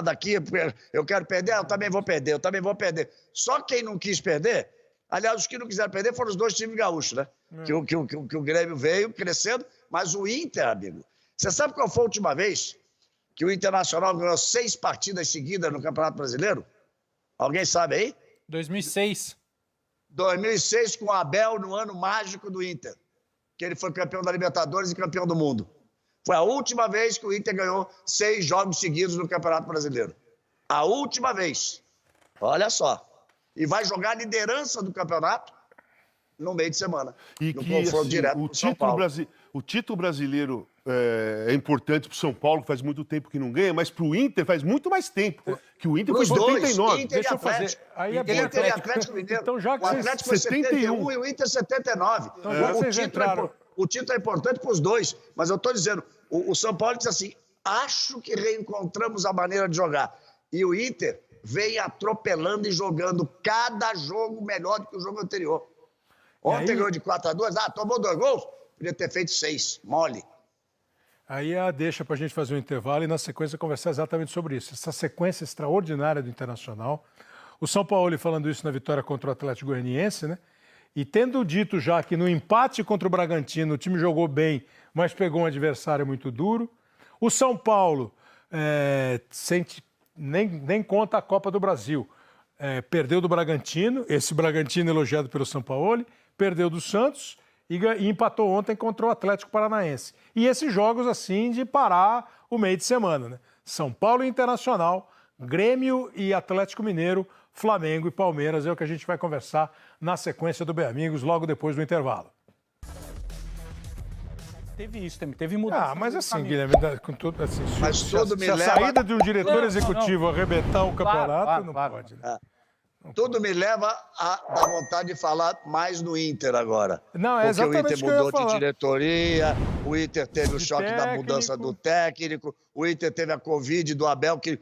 daqui, eu quero perder, eu também vou perder, eu também vou perder. Só quem não quis perder, aliás, os que não quiseram perder foram os dois times gaúchos, né? Que o Grêmio veio crescendo, mas o Inter, amigo, você sabe qual foi a última vez que o Internacional ganhou 6 partidas seguidas no Campeonato Brasileiro? Alguém sabe aí? 2006. 2006 com o Abel no ano mágico do Inter, que ele foi campeão da Libertadores e campeão do mundo. Foi a última vez que o Inter ganhou 6 jogos seguidos no Campeonato Brasileiro. A última vez. Olha só. E vai jogar a liderança do campeonato no meio de semana. E no que confronto assim, direto com São Paulo. o título brasileiro é importante para o São Paulo, que faz muito tempo que não ganha, mas para o Inter faz muito mais tempo. Que o Inter foi em 79. Inter Deixa e eu fazer. Atlético. Aí é bom, Inter e Atlético Mineiro. Então, já que o Atlético foi 71 e o Inter 79. Então, já que vocês entraram... O título é importante para os dois, mas eu estou dizendo, o São Paulo disse assim, acho que reencontramos a maneira de jogar. E o Inter vem atropelando e jogando cada jogo melhor do que o jogo anterior. Ontem ganhou de 4-2, tomou 2 gols, podia ter feito 6, mole. Aí deixa para a gente fazer um intervalo e na sequência conversar exatamente sobre isso. Essa sequência extraordinária do Internacional. O São Paulo falando isso na vitória contra o Atlético Goianiense, né? E tendo dito já que no empate contra o Bragantino o time jogou bem, mas pegou um adversário muito duro. O São Paulo nem conta a Copa do Brasil. Perdeu do Bragantino, esse Bragantino elogiado pelo São Paulo, perdeu do Santos e empatou ontem contra o Atlético Paranaense. E esses jogos assim de parar o meio de semana, né? São Paulo e Internacional, Grêmio e Atlético Mineiro, Flamengo e Palmeiras é o que a gente vai conversar na sequência do Bem Amigos, logo depois do intervalo. Teve isso também, teve mudança. Mas assim, Guilherme, com tudo, assim, se a saída de um diretor executivo arrebentar o campeonato, não pode. Né? Tudo me leva a dar vontade de falar mais no Inter agora. Não, porque exatamente o Inter mudou de diretoria, o Inter teve o choque da mudança do técnico, o Inter teve a Covid do Abel, que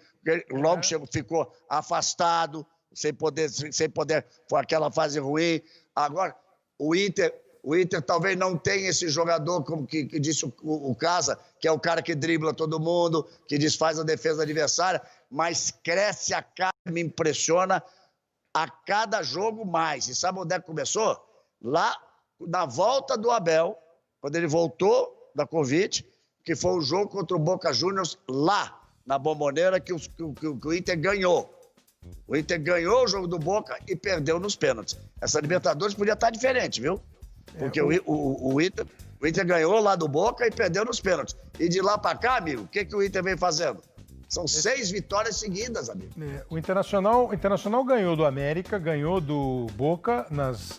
logo ficou afastado, sem poder, foi aquela fase ruim. Agora, o Inter talvez não tenha esse jogador, como que disse o Casa, que é o cara que dribla todo mundo, que desfaz a defesa adversária, mas cresce a cara, me impressiona a cada jogo mais. E sabe onde é que começou? Lá, na volta do Abel, quando ele voltou da Covid, que foi o jogo contra o Boca Juniors, lá na Bombonera, que o Inter ganhou. O Inter ganhou o jogo do Boca e perdeu nos pênaltis. Essa Libertadores podia estar diferente, viu? Porque o Inter ganhou lá do Boca e perdeu nos pênaltis. E de lá para cá, amigo, o que o Inter vem fazendo? São 6 vitórias seguidas, amigo. O Internacional ganhou do América, ganhou do Boca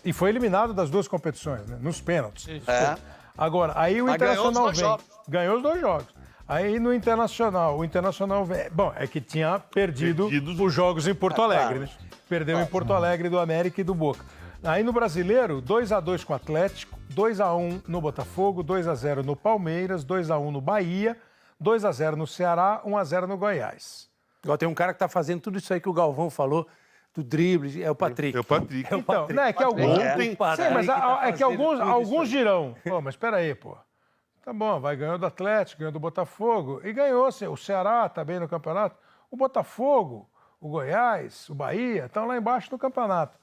e foi eliminado das 2 competições, né? Nos pênaltis. Agora, aí o Internacional ganhou os 2 jogos. Aí no Internacional, o Internacional vem... Bom, é que tinha perdido os jogos em Porto Alegre, né? Perdeu em Porto Alegre do América e do Boca. Aí no Brasileiro, 2-2 com o Atlético, 2-1 no Botafogo, 2-0 no Palmeiras, 2-1 no Bahia, 2-0 no Ceará, 1-0 no Goiás. Igual tem um cara que tá fazendo tudo isso aí que o Galvão falou, do drible, é o Patrick. É o Patrick. Então, não é que alguns... Sim, mas é que alguns dirão. Pô, mas espera aí, pô. Tá bom, vai ganhando do Atlético, ganhou do Botafogo e ganhou. O Ceará tá bem no campeonato. O Botafogo, o Goiás, o Bahia estão lá embaixo no campeonato.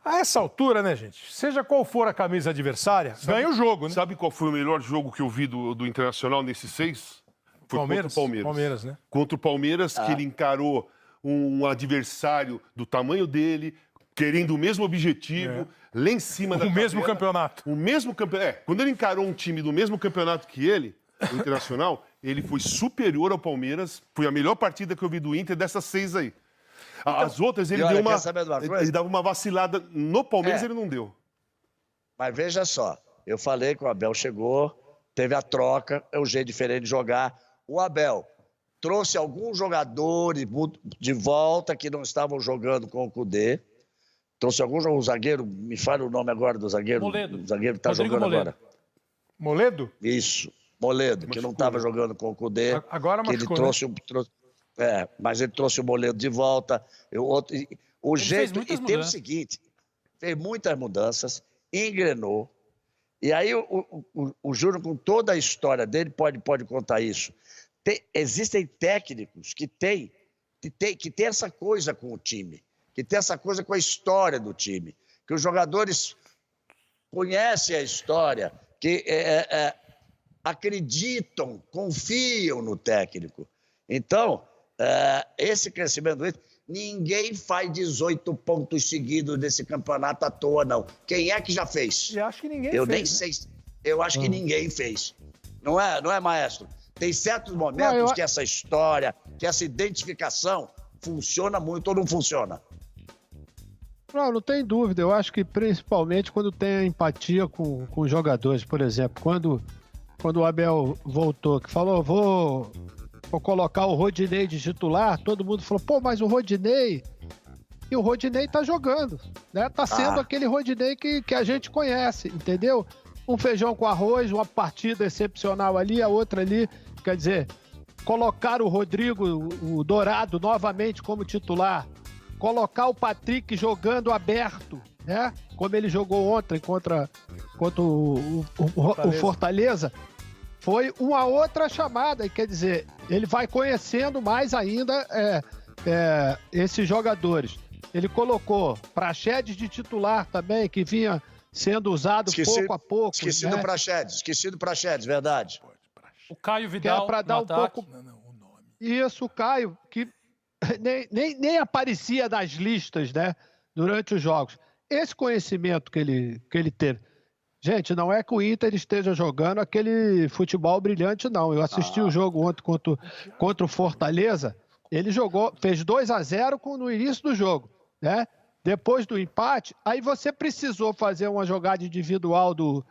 A essa altura, né, gente? Seja qual for a camisa adversária, ganha o jogo, né? Sabe qual foi o melhor jogo que eu vi do Internacional nesses 6? Foi contra o Palmeiras. Palmeiras, né? Contra o Palmeiras, que ele encarou um adversário do tamanho dele, querendo o mesmo objetivo, lá em cima da O mesmo campeonato. O mesmo campeonato. Quando ele encarou um time do mesmo campeonato que ele, o Internacional, ele foi superior ao Palmeiras. Foi a melhor partida que eu vi do Inter dessas 6 aí. Então, as outras, ele dava uma vacilada. No Palmeiras, ele não deu. Mas veja só, eu falei que o Abel chegou, teve a troca, é um jeito diferente de jogar. O Abel trouxe alguns jogadores de volta que não estavam jogando com o Cudê. Trouxe alguns zagueiros, me fala o nome agora do zagueiro. Moledo. O zagueiro que está jogando agora. Moledo? Isso, Moledo, que não estava jogando com o Cudê. Agora que ele trouxe, mas ele trouxe o Moledo de volta. O jeito, e teve o seguinte, fez muitas mudanças, engrenou. E aí o Júnior, com toda a história dele, pode contar isso. Existem técnicos que têm que tem essa coisa com o time, que tem essa coisa com a história do time, que os jogadores conhecem a história, que acreditam, confiam no técnico. Então, esse crescimento do Inter, ninguém faz 18 pontos seguidos nesse campeonato à toa, não. Quem é que já fez? Eu acho que ninguém fez. Eu nem sei. Eu acho que ninguém fez. Não é, maestro? Tem certos momentos que essa história, que essa identificação funciona muito ou não funciona. Não tem dúvida. Eu acho que principalmente quando tem a empatia com os jogadores. Por exemplo, quando o Abel voltou, que falou, vou colocar o Rodinei de titular, todo mundo falou, pô, mas o Rodinei... E o Rodinei tá jogando, né? Tá sendo aquele Rodinei que a gente conhece, entendeu? Um feijão com arroz, uma partida excepcional ali, a outra ali. Quer dizer, colocar o Rodrigo, o Dourado, novamente como titular, colocar o Patrick jogando aberto, né? Como ele jogou ontem contra o Fortaleza, foi uma outra chamada. E quer dizer, ele vai conhecendo mais ainda esses jogadores. Ele colocou Praxedes de titular também, que vinha sendo usado pouco a pouco. Esquecido o Praxedes, verdade. O Caio Vidal, para dar um pouco... o nome. Isso, o Caio, que nem aparecia nas listas, né, durante os jogos. Esse conhecimento que ele teve. Gente, não é que o Inter esteja jogando aquele futebol brilhante, não. Eu assisti o jogo ontem contra o Fortaleza. Ele fez 2-0 no início do jogo, né? Depois do empate, aí você precisou fazer uma jogada individual do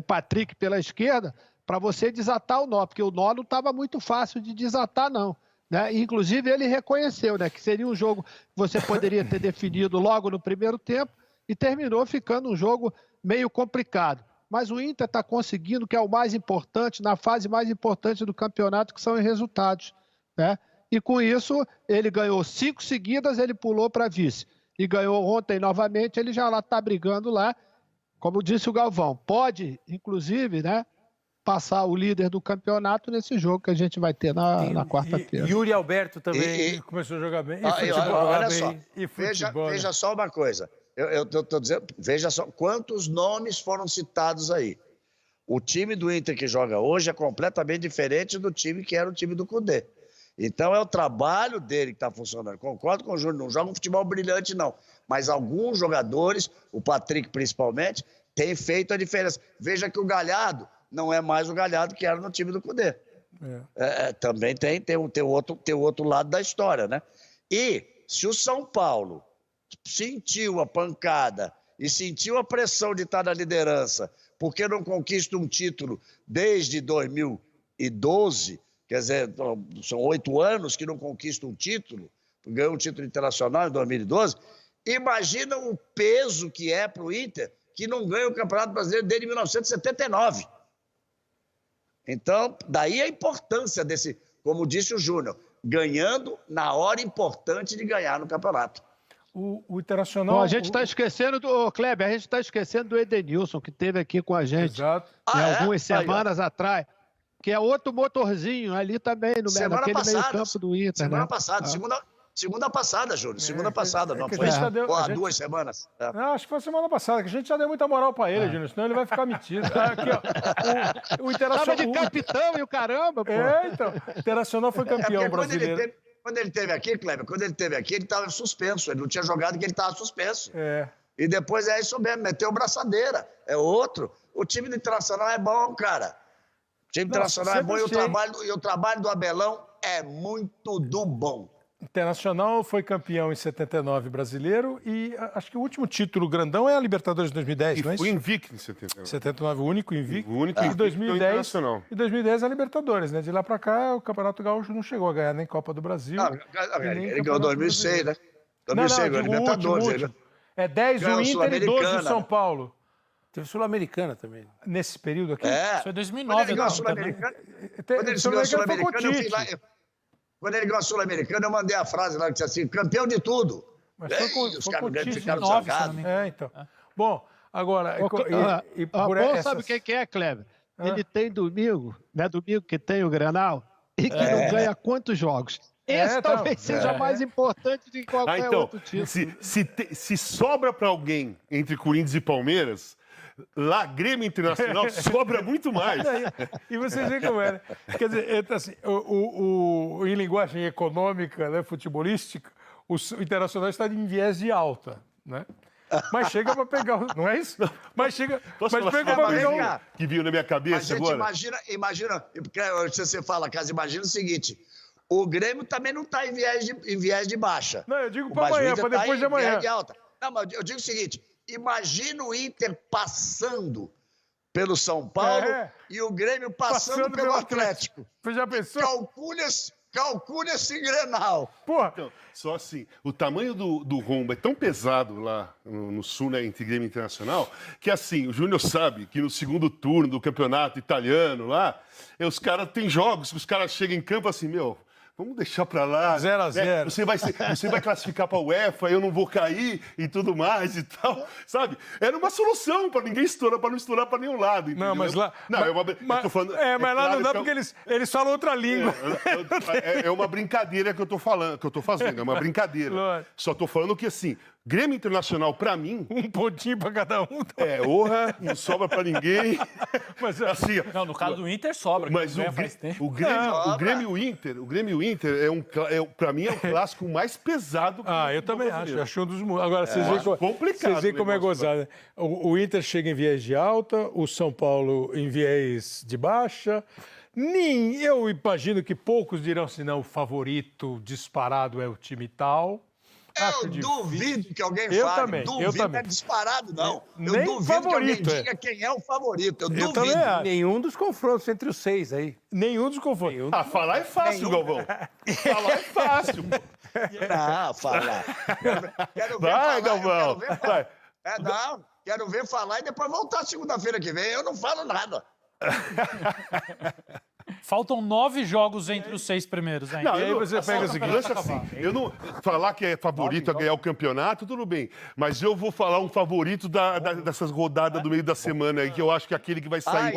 Patrick pela esquerda para você desatar o nó, porque o nó não estava muito fácil de desatar, não. Né? Inclusive, ele reconheceu, né, que seria um jogo que você poderia ter definido logo no primeiro tempo e terminou ficando um jogo meio complicado. Mas o Inter está conseguindo, que é o mais importante, na fase mais importante do campeonato, que são os resultados. Né? E com isso, ele ganhou 5 seguidas, ele pulou para vice. E ganhou ontem novamente, ele já está brigando lá. Como disse o Galvão, pode, inclusive, né, passar o líder do campeonato nesse jogo que a gente vai ter na quarta-feira. Yuri Alberto também começou a jogar bem. Olha só, veja só uma coisa. Eu estou dizendo, veja só quantos nomes foram citados aí. O time do Inter que joga hoje é completamente diferente do time que era o time do Cudê. Então é o trabalho dele que está funcionando. Concordo com o Júnior, não joga um futebol brilhante, não. Mas alguns jogadores, o Patrick principalmente, têm feito a diferença. Veja que o Galhardo não é mais o Galhardo que era no time do Cudê. Também tem o outro lado da história, né? E se o São Paulo sentiu a pancada e sentiu a pressão de estar na liderança, porque não conquista um título desde 2012... Quer dizer, são 8 anos que não conquista um título, ganhou um título internacional em 2012. Imagina o peso que é para o Inter, que não ganha o Campeonato Brasileiro desde 1979. Então, daí a importância desse, como disse o Júnior, ganhando na hora importante de ganhar no campeonato. O Internacional... Bom, a gente está esquecendo Kleber, a gente está esquecendo do Edenilson, que esteve aqui com a gente algumas semanas atrás. Que é outro motorzinho ali também, naquele meio-campo do Inter. Semana passada, segunda passada, Júlio. Segunda passada, não foi? Há 2 semanas. Não, acho que foi semana passada, que a gente já deu muita moral pra ele, Júnior, senão ele vai ficar metido. Aqui, ó, o Internacional... Tava de capitão e o caramba, pô. Então. O Internacional foi campeão brasileiro. Quando ele esteve aqui, Kleber, ele estava suspenso. Ele não tinha jogado porque ele estava suspenso. E depois é isso mesmo, meteu braçadeira. É outro. O time do Internacional é bom, cara. O time internacional é bom e o trabalho do Abelão é muito do bom. Internacional foi campeão em 79 brasileiro e acho que o último título grandão é a Libertadores de 2010, não é isso? O invicto em 79. 79, o único invicto. O único invicto 2010, e 2010 a Libertadores, né? De lá pra cá o Campeonato Gaúcho não chegou a ganhar nem Copa do Brasil. Ele ganhou 2006, né? 2006 ganhou Libertadores. Último. É 10 o Inter e 12 o São Paulo. Teve Sul-Americana também. Nesse período aqui? Foi 2009. Quando ele ganhou a Sul-Americana, quando ele ganhou a Sul-Americana, eu mandei a frase lá que disse assim, campeão de tudo. Mas foi com o ficaram zangados. Então. Bom, agora... Sabe o que é, Kleber? Ele tem domingo, não é domingo que tem o Grenal, e que não ganha quantos jogos? Esse talvez seja mais importante do que qualquer outro título. Se sobra para alguém entre Corinthians e Palmeiras, lá, Grêmio Internacional, sobra muito mais. E vocês veem como é, né? Quer dizer, assim, em linguagem econômica, né, futebolística, o Internacional está em viés de alta, né? Mas chega para pegar, não é isso? Mas chega, mas pega para pegar que viu na minha cabeça agora. Imagina, você fala, Casa, imagina o seguinte, o Grêmio também não está em viés de baixa. Não, eu digo para amanhã, para depois de amanhã. De alta. Não, mas eu digo o seguinte, imagina o Inter passando pelo São Paulo e o Grêmio passando pelo Atlético. Você já pensou? Calcule esse Grenal. Porra. Então, só assim, o tamanho do rombo é tão pesado lá no Sul, né, entre Grêmio Internacional, que assim, o Júnior sabe que no segundo turno do campeonato italiano lá, os caras têm jogos que os caras chegam em campo assim, vamos deixar pra lá. 0-0. Né? Você vai classificar pra UEFA, eu não vou cair e tudo mais e tal. Sabe? Era uma solução pra ninguém estourar, pra não estourar pra nenhum lado. Entendeu? Não, mas lá. Não, eu tô falando. Mas lá não dá porque eles falam outra língua. É uma brincadeira que eu tô falando, que eu tô fazendo. É uma brincadeira. Lógico. Só tô falando que assim. Grêmio Internacional, pra mim... Um pontinho pra cada um. Não sobra pra ninguém. Mas, assim, não, no caso do Inter sobra. Mas o Grêmio Inter pra mim é o clássico mais pesado. Eu também acho. Acho um dos... Agora, vocês veem como é gozado. Né? O Inter chega em viés de alta, o São Paulo em viés de baixa. Eu imagino que poucos dirão assim, não, o favorito disparado é o time tal. Eu duvido que alguém fale. Eu também. Não é disparado, não. Eu duvido favorito, que alguém diga quem é o favorito. Eu duvido. Também acho. Nenhum dos confrontos entre os 6 aí. Nenhum dos confrontos. Falar é fácil, Galvão. Falar é fácil. Não, falar. Quero ver vai, Galvão. Quero ver falar e depois voltar segunda-feira que vem. Eu não falo nada. Faltam 9 jogos entre os 6 primeiros ainda. E aí você pega o seguinte. Assim, eu não falar que é favorito a ganhar o campeonato, tudo bem. Mas eu vou falar um favorito dessas rodadas do meio da semana aí, que eu acho que é aquele que vai sair,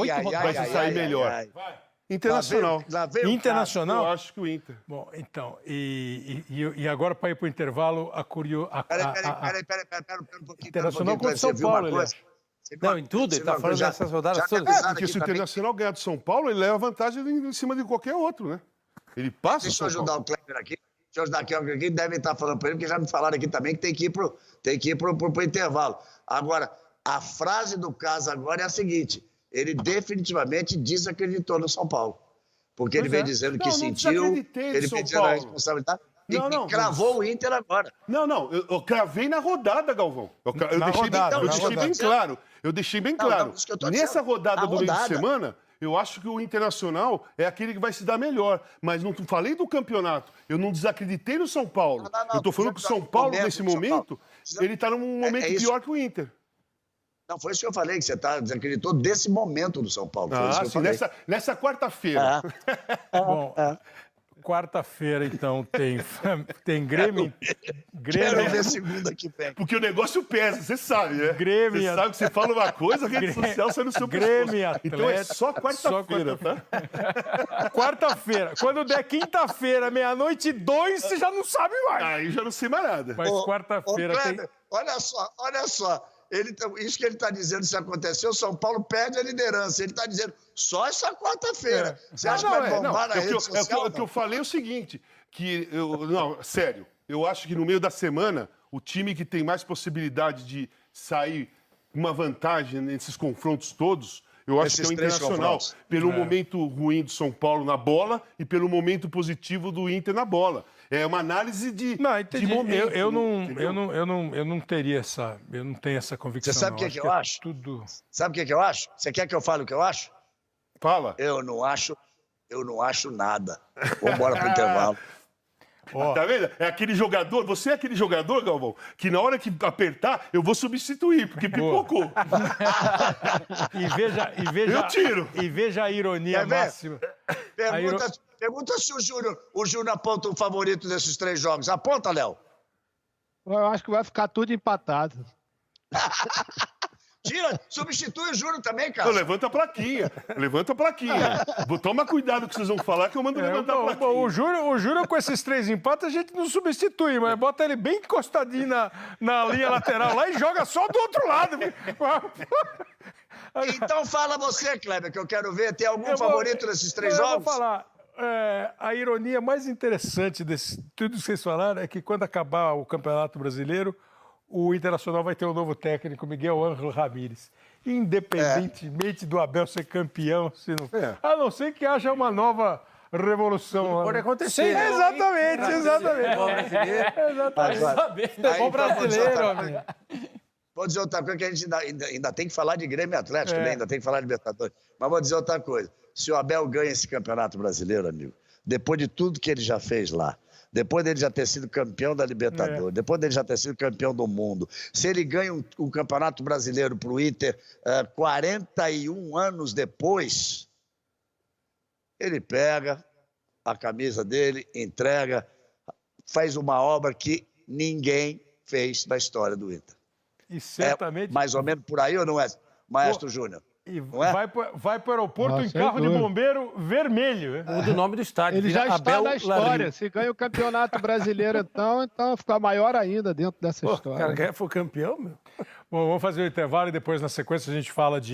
sair melhor. Internacional. Internacional? Eu acho que o Inter. Bom, então, e agora para ir para o intervalo, Peraí, um pouquinho. Internacional contra São Paulo, aliás. Não, em tudo, ele está falando dessas rodadas todas. Porque se o Internacional ganhar do São Paulo, ele leva vantagem em cima de qualquer outro, né? Ele passa. Deixa eu ajudar o Kleber aqui. Deixa eu ajudar aqui alguém, devem estar falando para ele, porque já me falaram aqui também que tem que ir pro intervalo. Agora, a frase do caso agora é a seguinte: ele definitivamente desacreditou no São Paulo. Porque ele vem dizendo que sentiu, ele vem dizendo a responsabilidade. E cravou o Inter agora. Eu cravei na rodada, Galvão. Eu deixei bem claro. Eu deixei bem claro. Nessa rodada do meio de semana, eu acho que o Internacional é aquele que vai se dar melhor. Mas não falei do campeonato. Eu não desacreditei no São Paulo. Eu tô falando que o São Paulo, nesse momento, ele tá num momento pior que o Inter. Não, foi isso que eu falei, que você desacreditou desse momento do São Paulo. Nessa quarta-feira. Bom... Quarta-feira, então, tem Grêmio... Quero ver segunda que vem. Porque o negócio pesa, você sabe, né? Grêmio... Você sabe que você fala uma coisa, a rede social sai no seu Grêmio pescoço. Então é só quarta-feira, tá? Quarta-feira. Quando der quinta-feira, 00:02, você já não sabe mais. Aí já não sei mais nada. Mas quarta-feira tem... Olha só. Isso que ele está dizendo, se acontecer, o São Paulo perde a liderança. Ele está dizendo só essa quarta-feira. Você acha que vai bombar na rede social? O que eu falei é o seguinte, sério, eu acho que no meio da semana, o time que tem mais possibilidade de sair uma vantagem nesses confrontos todos, eu acho que é o Internacional, pelo momento ruim do São Paulo na bola e pelo momento positivo do Inter na bola. É uma análise de momento. Eu não teria essa... Eu não tenho essa convicção. Você sabe o que eu acho? Sabe o que eu acho? Você quer que eu fale o que eu acho? Fala. Eu não acho nada. Vamos embora pro intervalo. Tá vendo? É aquele jogador, você é aquele jogador, Galvão, que na hora que apertar, eu vou substituir, porque pipocou. Eu tiro. E veja a ironia máxima. Pergunta se o Júnior aponta o favorito desses 3 jogos. Aponta, Léo. Eu acho que vai ficar tudo empatado. Substitui o Júnior também, cara. Levanta a plaquinha. Toma cuidado com o que vocês vão falar, que eu mando levantar a plaquinha. O Júnior, com esses 3 empates, a gente não substitui, mas bota ele bem encostadinho na linha lateral lá e joga só do outro lado. Então fala você, Kleber, que eu quero ver. Tem algum favorito nesses 3 jogos? Eu vou falar. A ironia mais interessante de tudo que vocês falaram é que quando acabar o Campeonato Brasileiro, o Internacional vai ter um novo técnico, Miguel Ángel Ramírez. Independentemente do Abel ser campeão, a não ser que haja uma nova revolução. Pode acontecer. Exatamente. Futebol brasileiro, amigo. Vou dizer outra coisa, que a gente ainda tem que falar de Grêmio Atlético, né? Ainda tem que falar de Libertadores. Mas vou dizer outra coisa. Se o Abel ganha esse Campeonato Brasileiro, amigo, depois de tudo que ele já fez lá, depois dele já ter sido campeão da Libertadores, depois dele já ter sido campeão do mundo, se ele ganha um Campeonato Brasileiro para o Inter 41 anos depois, ele pega a camisa dele, entrega, faz uma obra que ninguém fez na história do Inter. E certamente... mais ou menos por aí ou não é, Maestro Júnior? E vai para o aeroporto em carro de bombeiro vermelho. Muda o nome do estádio. Ele já está na história. Se ganha o Campeonato Brasileiro, então fica maior ainda dentro dessa história. O cara foi campeão, meu. Bom, vamos fazer o intervalo e depois, na sequência, a gente fala de